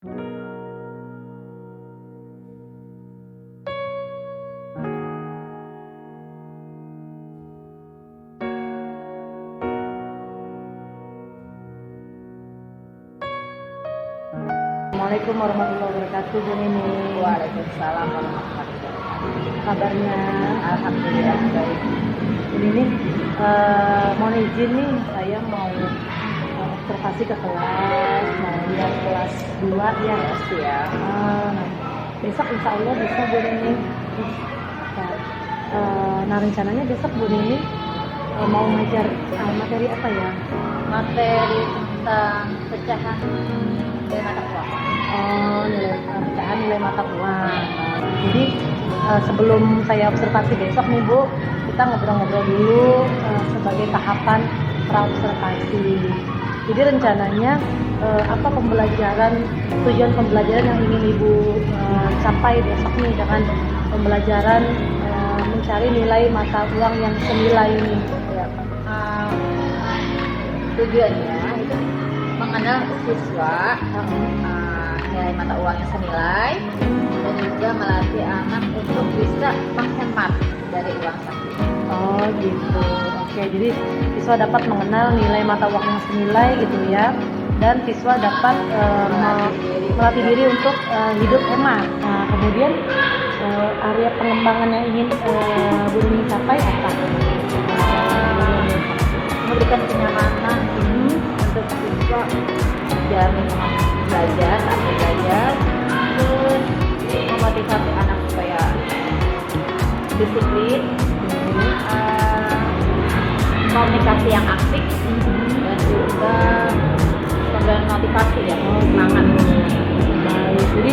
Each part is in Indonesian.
Assalamualaikum warahmatullahi wabarakatuh, Bu Nini. Waalaikumsalam warahmatullahi wabarakatuh. Kabarnya? Alhamdulillah baik. Bu Nini, mohon izin nih, saya mau observasi ke kelas, mau lihat kelas 2 ya. Ya. Besok insya Allah bisa, Bu Nini. Nah, rencananya besok Bu Nini mau ngajar materi apa ya? Materi tentang pecahan nilai mata uang. Pecahan nilai mata uang. Jadi sebelum saya observasi besok nih Bu, kita ngobrol-ngobrol dulu sebagai tahapan pra-observasi. Jadi rencananya apa tujuan pembelajaran yang ingin Ibu capai besok nih dengan pembelajaran mencari nilai mata uang yang senilai ini. Ya. Tujuannya itu mengenal siswa nilai mata uang yang senilai dan juga melatih anak untuk bisa menghemat dari uang saku. Oh gitu. Oke, jadi siswa dapat mengenal nilai mata uang yang senilai gitu ya, dan siswa dapat melatih diri untuk hidup hemat. Nah, kemudian area pengembangan yang ingin Bu Nini capai apa? Memberikan kenyamanan untuk siswa biar belajar, terus memotivasi anak supaya disiplin, komunikasi yang aktif, dan juga pemberian motivasi ya, semangat. Baik, jadi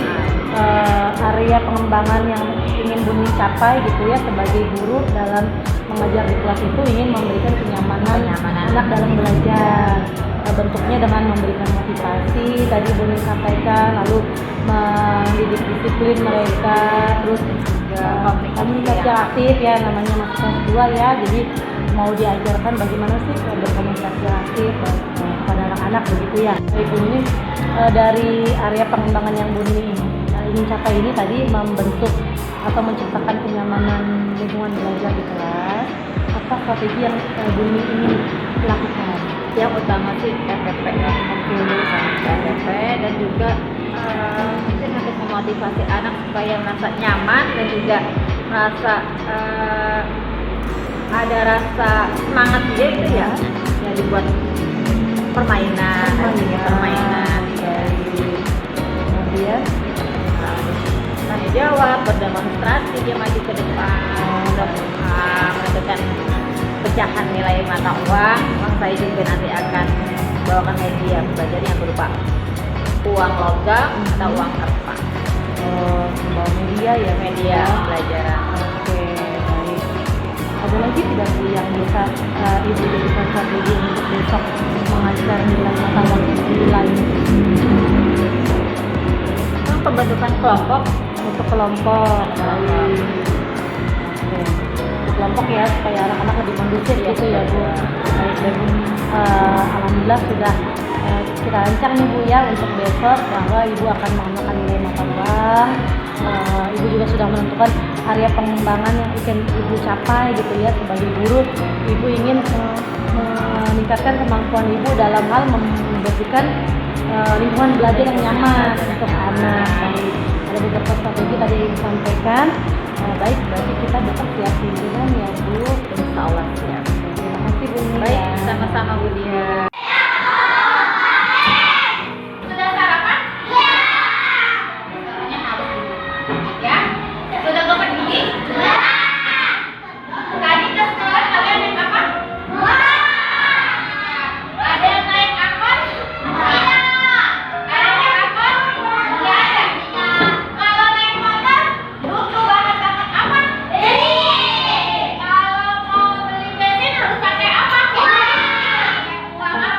area pengembangan yang ingin Bu Nini capai gitu ya sebagai guru dalam mengajar di kelas itu ingin memberikan kenyamanan anak dalam belajar. Bentuknya dengan memberikan motivasi tadi Bu Nini sampaikan, lalu mendidik disiplin mereka, terus komunikasi aktif ya, namanya masih kelas 2 ya, jadi mau diajarkan bagaimana sih berkomunikasi aktif pada anak-anak begitu ya. Baik Bu Nini, dari area pengembangan yang Bu Nini ingin capai ini tadi membentuk atau menciptakan kenyamanan lingkungan belajar di kelas, apa strategi yang Bu Nini ingin lakukan? Yang utama sih FPP ya, FPP dan juga mungkin untuk memotivasi anak supaya merasa nyaman dan juga merasa ada rasa semangat dia itu ya dibuat permainan. Kemudian tanya jawab, berdemonstrasi, dia maju ke depan untuk menentukan pecahan nilai mata uang. Saya juga nanti akan bawakan media belajar yang berupa uang logam atau uang kertas. Bawa media ya, media pelajaran. Oke, baik. Ada lagi tidak Bu yang bisa Ibu jadikan strategi untuk besok mengajar nilai mata uang yang senilai? Pembentukan kelompok Untuk kelompok. Baik. Oke. Untuk kelompok ya supaya anak-anak lebih kondusif gitu ya Bu. Baik, dan alhamdulillah sudah kita rancang nih Bu ya untuk besok bahwa Ibu akan mengenalkan nilai mata uang. Ibu juga sudah menentukan area pengembangan yang ingin Ibu capai gitu ya sebagai guru. Ibu ingin meningkatkan kemampuan Ibu dalam hal memberikan lingkungan belajar yang nyaman untuk anak. Baik, ada beberapa strategi tadi yang disampaikan. Baik, berarti kita besok siap pimpinan ya Bu. Insya Allah siap. Terima kasih Bu Nia. Baik, sama-sama Bu Dia. Sudah sarapan? Ya. Soalnya harus ya. Sudah ke pergi? Ya. Tadi ke sekolah kalian naik apa? Ada yang naik angkot? Iya. Ada yang naik angkot? Nggak ada. Kalau naik motor, butuh bahan bakar apa? Kalau mau beli bensin harus pakai apa? Pakai uang apa?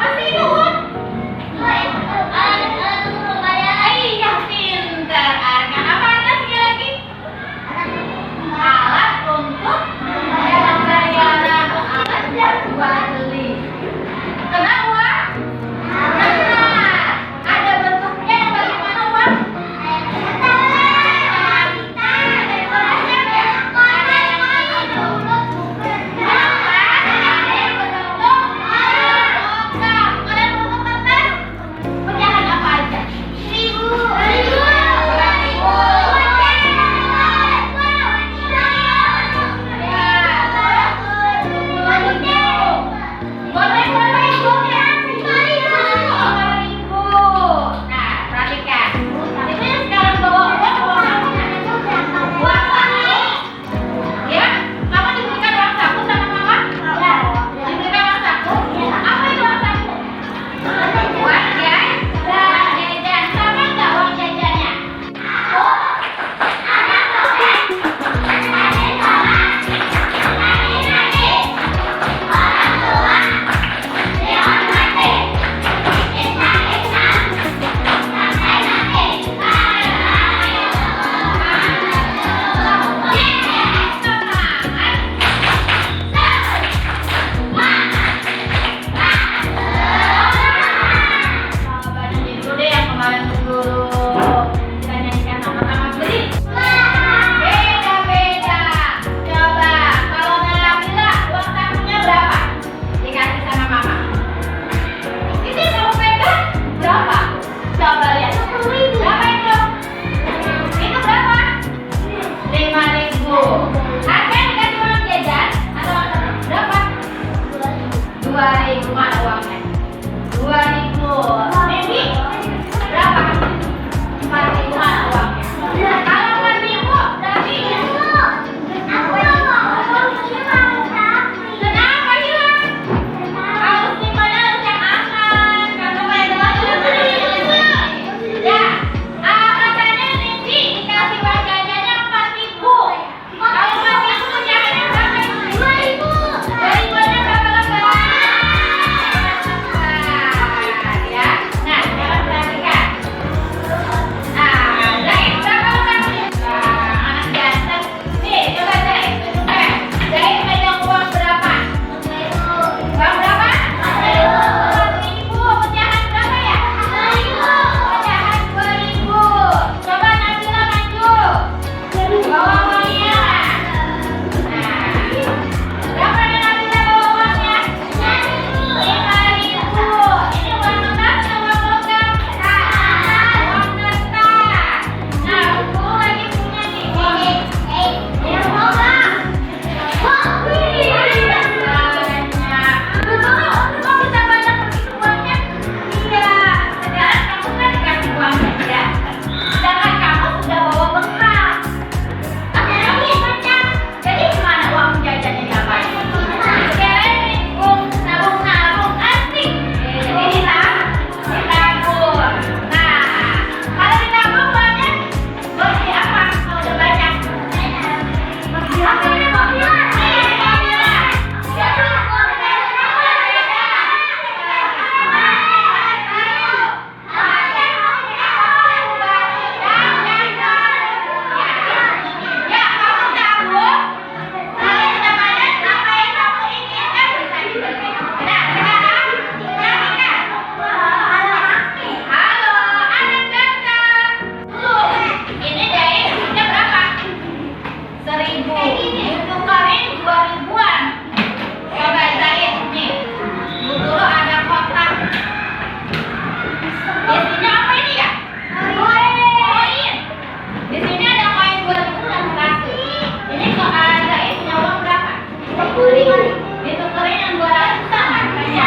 ditukerin yang 200 sama harganya.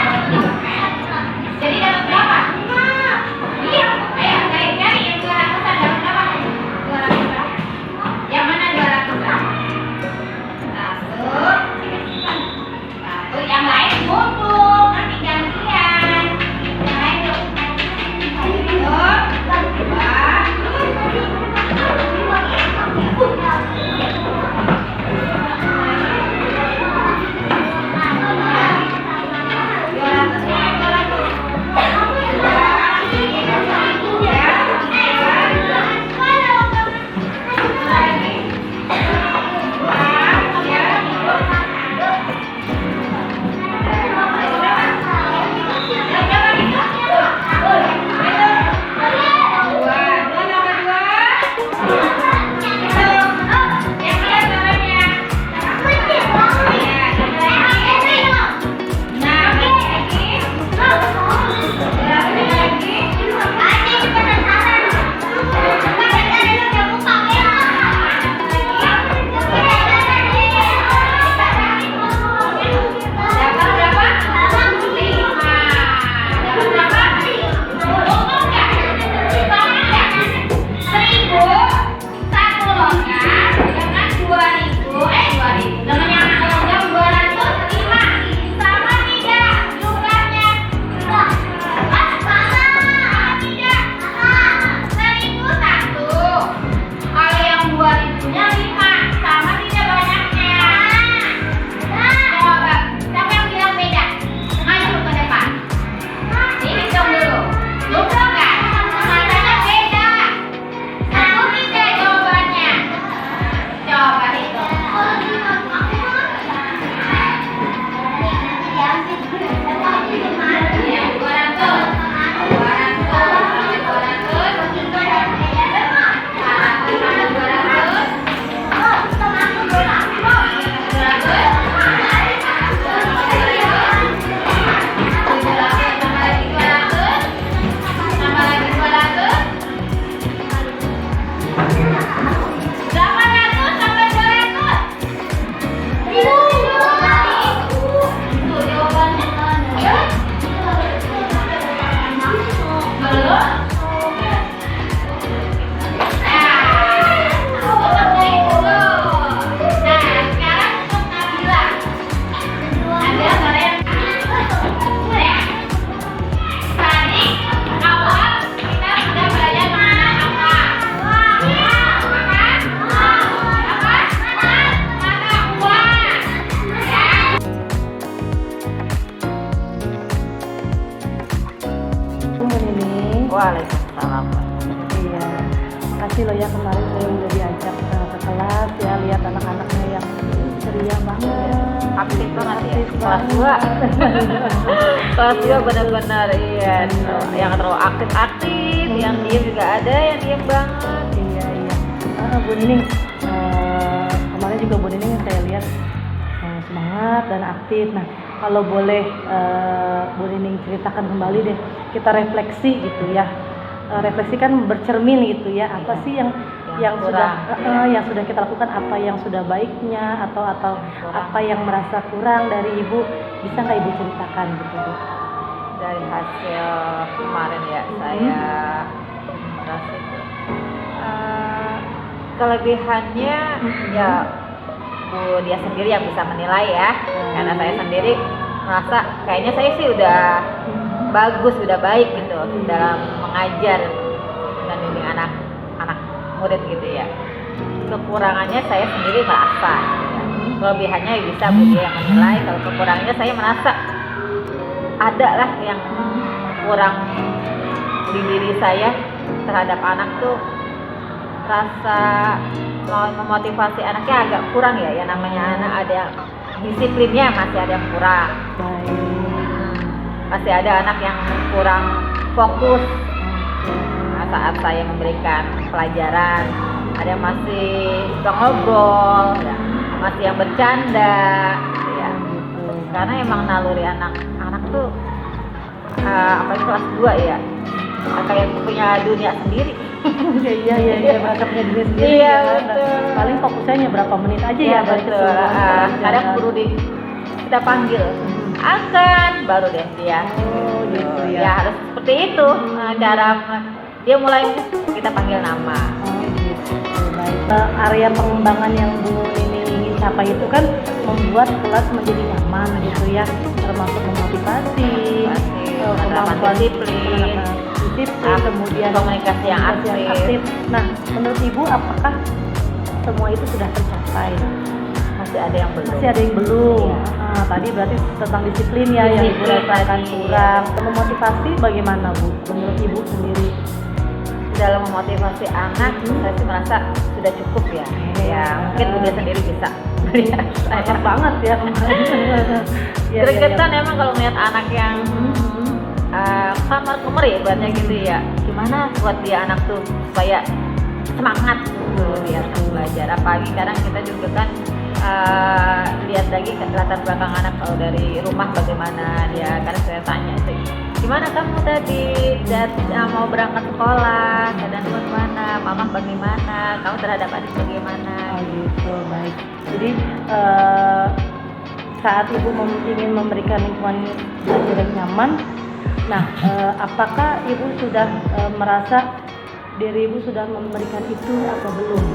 Jadi dapat berapa? Iya, ayo kalian cari yang 200-an dapat berapa? 200 berapa? Yang mana 200 berapa? Satu, yang lain ngumpul, nanti gantian. Yang lain dong. Satu, Waalaikumsalam. Iya, makasih loh ya kemarin saya udah diajak ke kelas ya, lihat anak-anaknya yang ceria banget, Aktif banget ya. aktif Kelas banget. 2. Kelas 2 benar-benar iya. Yang terlalu aktif-aktif, yang diem juga ada, yang diem banget. Iya iya. Bu Nining, kemarin juga Bu Nining saya lihat semangat dan aktif. Nah, kalau boleh Bu Nining ceritakan kembali deh, kita refleksi gitu ya. Refleksi kan bercermin gitu ya. Apa sih yang kurang, yang sudah kita lakukan, apa yang sudah baiknya atau apa yang merasa kurang dari Ibu, bisa nggak Ibu ceritakan gitu Bu? Dari hasil kemarin ya, saya merasa itu kelebihannya ya Bu dia sendiri yang bisa menilai ya. Karena saya sendiri merasa kayaknya saya sih udah bagus, udah baik gitu dalam mengajar dan bimbing anak murid gitu ya. Kekurangannya saya sendiri merasa gitu ya. Kelebihannya ya bisa Bu dia yang menilai. Kalau kekurangannya saya merasa ada lah yang kurang di diri saya terhadap anak tuh, rasa mau memotivasi anaknya agak kurang ya. Ya namanya anak ada disiplinnya masih ada yang kurang. Masih ada anak yang kurang fokus saat saya memberikan pelajaran. Ada yang masih suka ngobrol, ya. Masih yang bercanda, ya. Karena emang naluri anak tuh apalagi kelas 2 ya, kayak punya dunia sendiri. Iya, mereka punya diri sendiri. Iya, ya. betul. Paling fokusnya berapa menit aja ya, balik ke betul. sekolah, Kadang perlu kita panggil akan baru deh dia. Oh, gitu ya. Ya harus seperti itu. Cara dia mulai kita panggil nama. Oh, gitu. Baik. Area pengembangan yang Bu Nini ingin capai itu kan membuat kelas menjadi nyaman gitu ya, termasuk memotivasi, penerapan disiplin, kemudian komunikasi yang aktif. Nah, menurut Ibu apakah semua itu sudah tercapai? Masih ada yang belum. Masih ada yang belum. Iya. Tadi berarti tentang disiplin ya yang Ibu Disiplin rasakan tadi. kurang. Memotivasi bagaimana Bu? Menurut Ibu sendiri? Dalam memotivasi anak, saya sih merasa sudah cukup ya. Ya mungkin Bunda sendiri bisa. Mantap banget ya. Ya, Gregetan emang kalau melihat anak yang kamar kemeri ibaratnya gitu ya. Gimana buat dia anak tuh supaya semangat gitu dia belajar. Apalagi kadang kita juga kan lihat lagi ke latar belakang anak kalau dari rumah bagaimana dia. Karena saya tanya sih, gimana kamu tadi mau berangkat sekolah, keadaan bagaimana, mama bagaimana, kamu terhadap adik bagaimana. Oh gitu, baik. Jadi saat Ibu ingin memberikan lingkungan belajar yang nyaman, nah apakah Ibu sudah merasa diri Ibu sudah memberikan itu atau belum?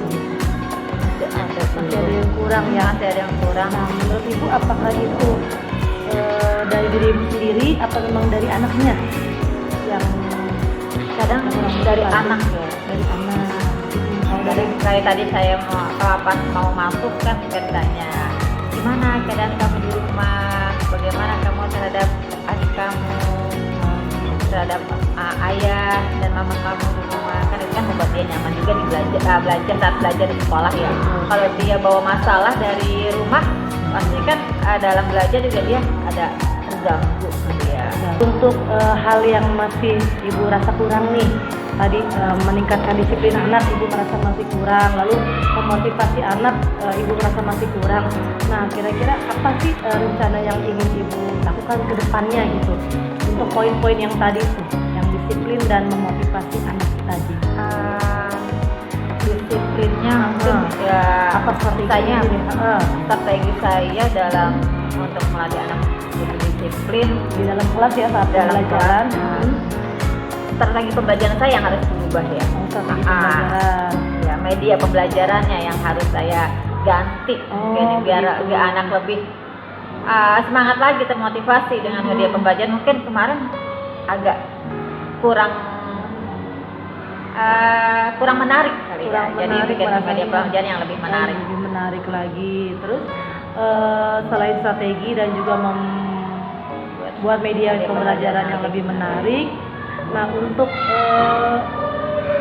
Masih ada yang kurang ya? Masih ada yang kurang. Nah, menurut Ibu apakah itu dari diri Ibu sendiri atau memang dari anaknya yang Kadang dari anak ya. dari anak? Kalau Dari kayak tadi saya pas mau masuk kan saya tanya, gimana keadaan kamu di rumah, bagaimana kamu terhadap adik kamu, terhadap ayah dan mama kamu di rumah, kan itu kan membuat dia nyaman juga di belajar saat belajar di sekolah ya. Kalau dia bawa masalah dari rumah, pasti kan dalam belajar juga dia ada terganggu dia. Untuk hal yang masih Ibu rasa kurang nih, tadi meningkatkan disiplin anak Ibu merasa masih kurang, lalu memotivasi anak Ibu merasa masih kurang. Nah, kira-kira apa sih rencana yang ingin Ibu lakukan ke depannya gitu untuk poin-poin yang tadi tuh, yang disiplin dan memotivasi anak tadi? Disiplinnya mungkin ya Apa strateginya? strategi saya dalam untuk melatih anak jadi disiplin Di dalam kelas ya, saat dalam pembelajaran. kelas. Strategi pembelajaran saya yang harus berubah ya. Strategi pembelajaran. Ya media pembelajarannya yang harus saya ganti mungkin biar anak lebih semangat lagi, termotivasi dengan media pembelajaran. Mungkin kemarin agak kurang menarik kali ya. Jadi bikin media pembelajaran yang lebih menarik. Lebih menarik lagi. Terus selain strategi dan juga membuat media pembelajaran yang lebih menarik. Nah, untuk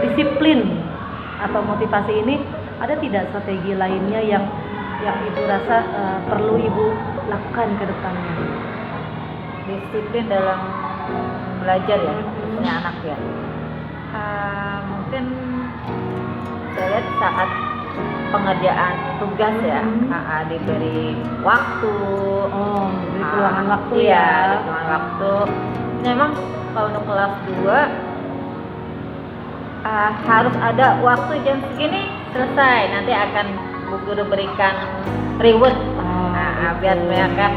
disiplin atau motivasi ini ada tidak strategi lainnya yang Ibu rasa perlu Ibu lakukan ke depannya? Disiplin dalam belajar ya, khususnya anak ya. Mungkin saya lihat saat pengerjaan tugas ya, diberi waktu, Diberi peluangan waktu ya, peluangan waktu. Memang kalau untuk kelas 2 harus ada waktu jam segini selesai, nanti akan Bu Guru berikan reward. Biar mereka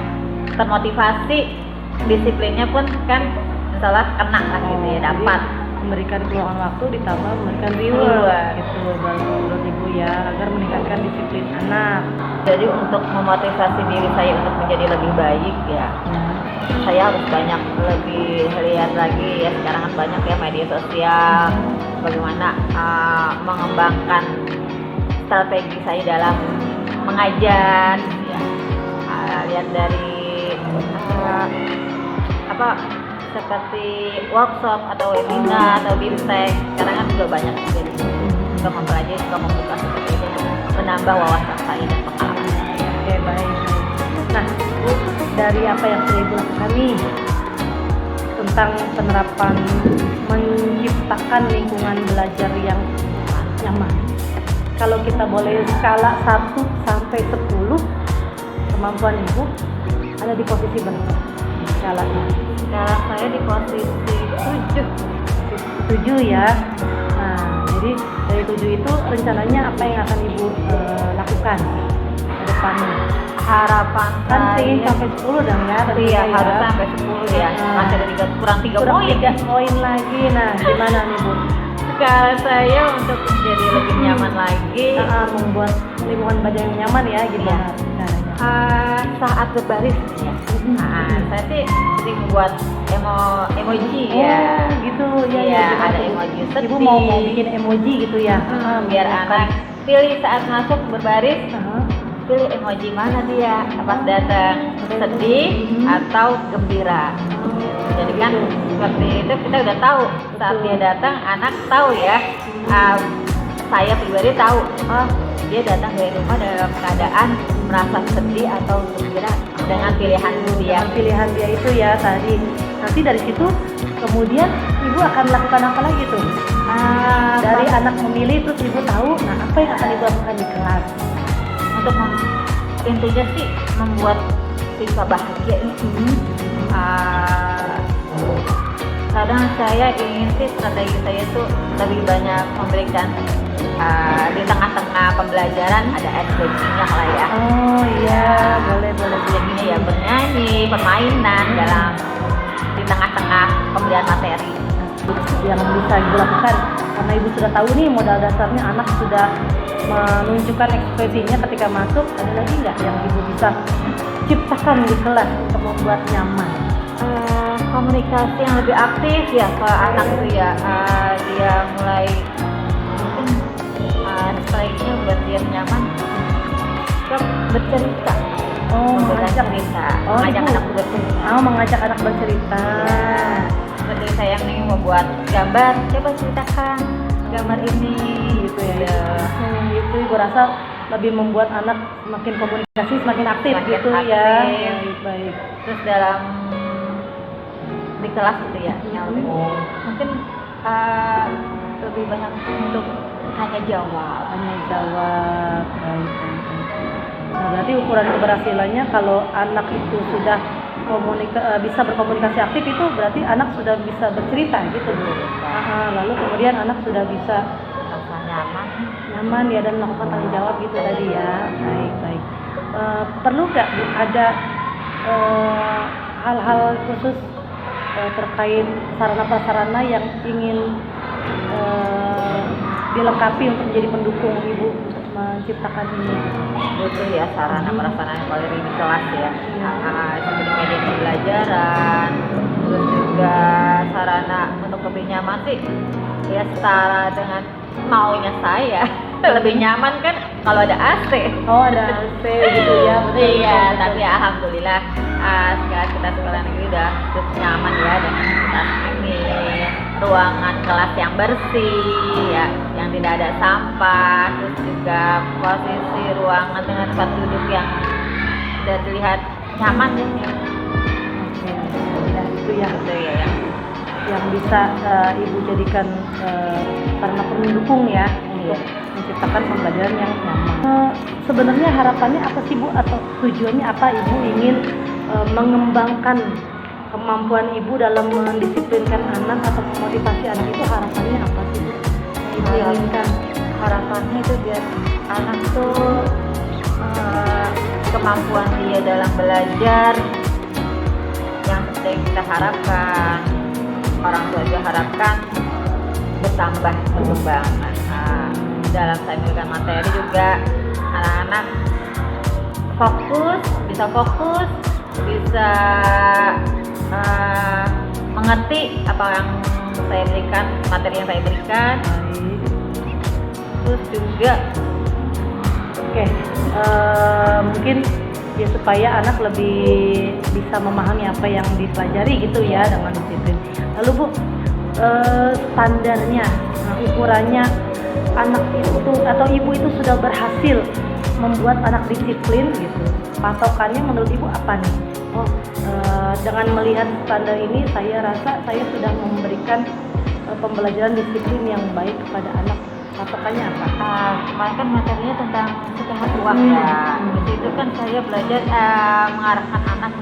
termotivasi, disiplinnya pun kan misalnya kena lah gitu ya, dapat. Memberikan peluangan waktu ditambah memberikan reward gitu menurut Ibu ya, agar meningkatkan disiplin anak. Jadi untuk memotivasi diri saya untuk menjadi lebih baik ya, saya harus banyak lebih lihat lagi ya, sekarang kan banyak ya media sosial, bagaimana mengembangkan strategi saya dalam mengajar ya. Lihat dari seperti workshop atau webinar atau BIMTEK, sekarang kan juga banyak jadi juga mempelajari, juga membuka seperti itu, menambah wawasan saya dan pengalaman saya. Oke, baik. Nah, Bu, dari apa yang sudah Ibu lakukan nih tentang penerapan menciptakan lingkungan belajar yang nyaman, kalau kita boleh skala 1 sampai 10, kemampuan Ibu ada di posisi berapa skalanya? Skala saya di posisi 7 ya. Nah, jadi dari 7 itu rencananya apa yang akan Ibu lakukan ke depannya? Harapan Kan ingin saya sampai 10 dong ya. iya tentunya harus sampai 10 ya. Masih ada kurang 3 Kurang poin. 3 poin lagi. Nah, gimana nih Bu? Kalau saya untuk menjadi lebih nyaman lagi Membuat lingkungan belajar yang nyaman ya, gimana caranya? saat berbaris ya. Saya sih sering membuat emoji ya. Gitu ya. Iya, gimana ada tuh, Bu? emoji Ibu sedih. mau bikin emoji gitu ya. Biar anak pilih saat masuk berbaris, Heeh. pilih emoji mana dia pas datang, sedih atau gembira. Jadi kan seperti itu kita udah tahu saat dia datang, anak tahu ya. Saya pribadi tahu, dia datang dari rumah dalam keadaan merasa sedih atau gembira dengan pilihan dia. Dengan pilihan dia itu ya tadi. Nanti dari situ kemudian ibu akan melakukan apa lagi tuh? Dari anak memilih terus ibu tahu, nah apa yang akan ibu lakukan di kelas? Untuk intinya sih membuat siswa bahagia ini. Kadang saya ingin sih strategi saya tuh lebih banyak memberikan di tengah-tengah pembelajaran ada activity-nya lah ya. Oh iya, boleh. Jadinya ya bernyanyi, permainan dalam di tengah-tengah pemberian materi. Yang bisa ibu lakukan karena ibu sudah tahu nih modal dasarnya anak sudah menunjukkan ekspresinya ketika masuk, ada lagi nggak yang ibu bisa ciptakan di kelas untuk membuat nyaman? Komunikasi yang lebih aktif ya ke anak itu ya. Dia mulai mungkin sebaiknya buat dia nyaman bercerita. Mengajak mengajak anak bercerita. Mengajak anak bercerita. Seperti saya nih mau buat gambar, coba ceritakan gambar ini gitu ya. Itu ibu rasa lebih membuat anak semakin komunikasi, semakin aktif Semakin gitu aktif. ya. Baik. Terus dalam di kelas gitu ya, yang lebih mungkin lebih banyak untuk tanya jawab. Baik. Nah, berarti ukuran keberhasilannya kalau anak itu sudah bisa berkomunikasi aktif itu berarti anak sudah bisa bercerita gitu Bu. Lalu kemudian anak sudah bisa Rasa nyaman ya dan melakukan tanggung jawab gitu tadi ya. Baik. Perlu nggak Bu ada hal-hal khusus terkait sarana-prasarana yang ingin dilengkapi untuk menjadi pendukung ibu untuk menciptakan ini? butuh ya sarana prasarana yang paling di kelas ya. Seperti media pembelajaran, terus juga sarana untuk lebih nyaman sih ya setara dengan maunya saya. Lebih nyaman kan kalau ada AC. Ada AC gitu ya. Iya, tapi alhamdulillah sekarang kita sekolah negeri udah cukup nyaman ya dengan fasilitas ini, ruangan kelas yang bersih ya, yang tidak ada sampah, terus juga posisi ruangan dengan tempat duduk yang sudah terlihat nyaman ya. Itu ya Gitu ya. yang bisa ibu jadikan sarana pendukung ya untuk menciptakan pembelajaran yang nyaman. Sebenarnya harapannya apa sih Bu atau tujuannya apa ibu ingin mengembangkan kemampuan ibu dalam mendisiplinkan anak atau memotivasi anak itu, harapannya apa sih Bu? Ibu inginkan Harapannya itu biar anak tuh kemampuan dia dalam belajar yang seperti yang kita harapkan, orang tua juga harapkan bertambah perkembangan. Dalam saya memberikan materi juga anak-anak bisa fokus, bisa mengerti apa yang saya berikan, materi yang saya berikan. Terus juga mungkin ya supaya anak lebih bisa memahami apa yang dipelajari gitu ya dengan disiplin. Lalu Bu, standarnya, ukurannya anak itu atau ibu itu sudah berhasil membuat anak disiplin gitu. Patokannya menurut ibu apa nih? Dengan melihat standar ini saya rasa saya sudah memberikan pembelajaran disiplin yang baik kepada anak. Patokannya apa? kemarin kan materinya tentang menghemat uang ya. Di situ kan saya belajar mengarahkan anak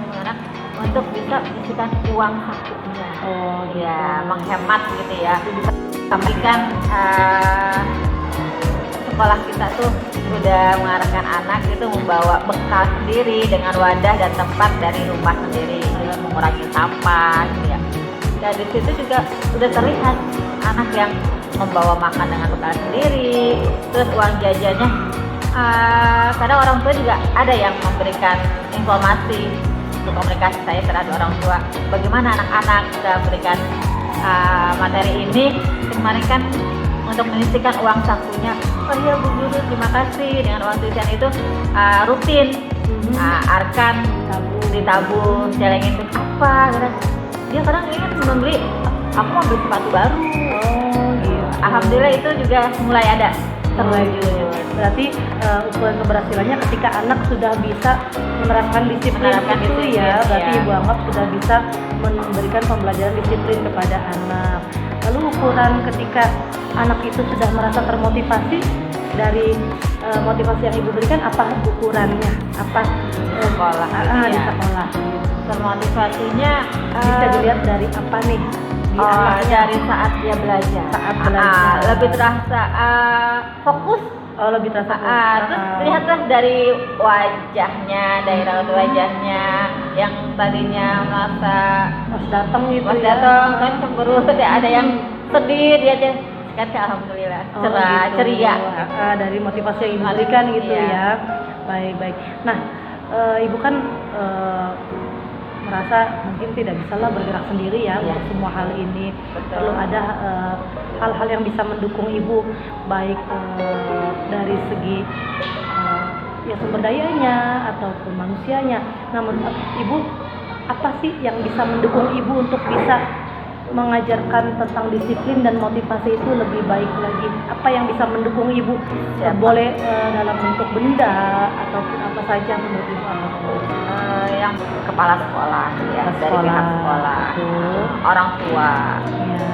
untuk bisa menyisihkan uang sakunya. Ya, menghemat gitu ya. Tapi kan sekolah kita tuh sudah mengarahkan anak itu membawa bekal sendiri dengan wadah dan tempat dari rumah sendiri dengan mengurangi sampah gitu ya. Dan di situ juga sudah terlihat anak yang membawa makan dengan bekal sendiri, terus uang jajannya kadang orang tua juga ada yang memberikan informasi untuk komunikasi saya terhadap orang tua bagaimana anak-anak kita berikan materi ini. Kemarin kan untuk menyisihkan uang sakunya, oh iya Bu Guru terima kasih, dengan uang tulisan itu rutin arkan ditabung celengin itu apa kadang dia kadang ingin membeli, aku mau beli sepatu baru. Alhamdulillah itu juga mulai ada terwujud. Berarti ukuran keberhasilannya ketika anak sudah bisa menerapkan disiplin itu ya, berarti ya. Ibu anggap sudah bisa memberikan pembelajaran disiplin kepada anak. Lalu ukuran ketika anak itu sudah merasa termotivasi dari motivasi yang Ibu berikan, apa ukurannya? Apa sekolah di sekolah? Termotivasinya Bisa dilihat dari apa nih? Dari saat dia belajar. Saat belajar. Lebih terasa fokus. Lebih terasa Terus lihatlah dari wajahnya, dari raut wajahnya yang tadinya merasa pas datang gitu pas ya. datang kan cemberut, ada yang sedih dia aja. Sekarang alhamdulillah cerah, gitu. ceria. Dari motivasi yang Ibu berikan gitu Iya. ya. Baik. Nah, Ibu kan merasa mungkin tidak bisalah bergerak sendiri ya untuk semua hal ini. Betul. Perlu ada hal-hal yang bisa mendukung Ibu, baik dari segi ya sumber dayanya ataupun manusianya. Nah, menurut Ibu apa sih yang bisa mendukung Ibu untuk bisa mengajarkan tentang disiplin dan motivasi itu lebih baik lagi? Apa yang bisa mendukung Ibu? Boleh dalam bentuk benda ataupun apa saja menurut Ibu? Yang kepala sekolah ya, dari pihak sekolah, orang tua, ya.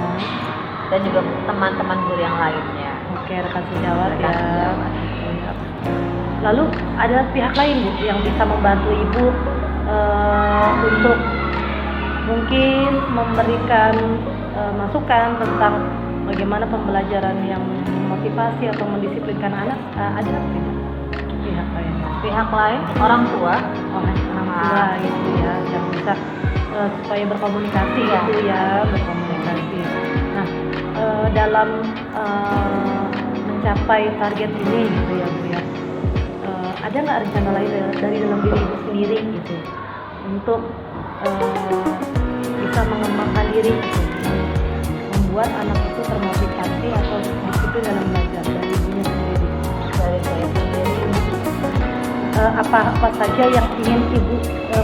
Dan juga teman-teman guru yang lainnya. Oke, rekan sejawat ya. Lalu ada pihak lain Bu yang bisa membantu Ibu untuk mungkin memberikan masukan tentang bagaimana pembelajaran yang memotivasi atau mendisiplinkan anak, ada tidak pihak lain? Pihak lain, orang tua. Orang tua gitu ya, yang bisa supaya berkomunikasi gitu ya, berkomunikasi. Nah, dalam mencapai target ini gitu ya Bu ya, ada nggak rencana lain dari dalam diri Ibu sendiri gitu untuk bisa mengembangkan diri gitu, membuat anak itu termotivasi atau disiplin dalam belajar dari Ibunya sendiri? Dari saya sendiri apa saja yang ingin Ibu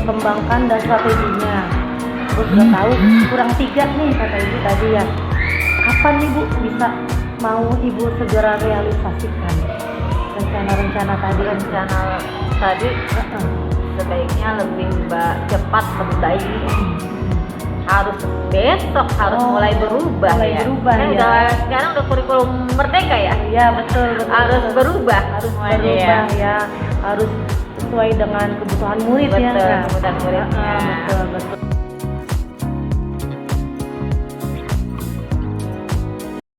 kembangkan dan strateginya? Ibu sudah tahu kurang 3 nih kata Ibu tadi ya. Kapan Ibu bisa mau Ibu segera realisasikan rencana-rencana tadi? Rencana tadi sebaiknya lebih cepat lebih baik. Harus besok harus mulai berubah ya. Kan udah sekarang udah kurikulum merdeka ya. Iya betul. Harus berubah. Harus berubah ya. Harus sesuai dengan kebutuhan murid ya. Betul, kebutuhan muridnya. Betul.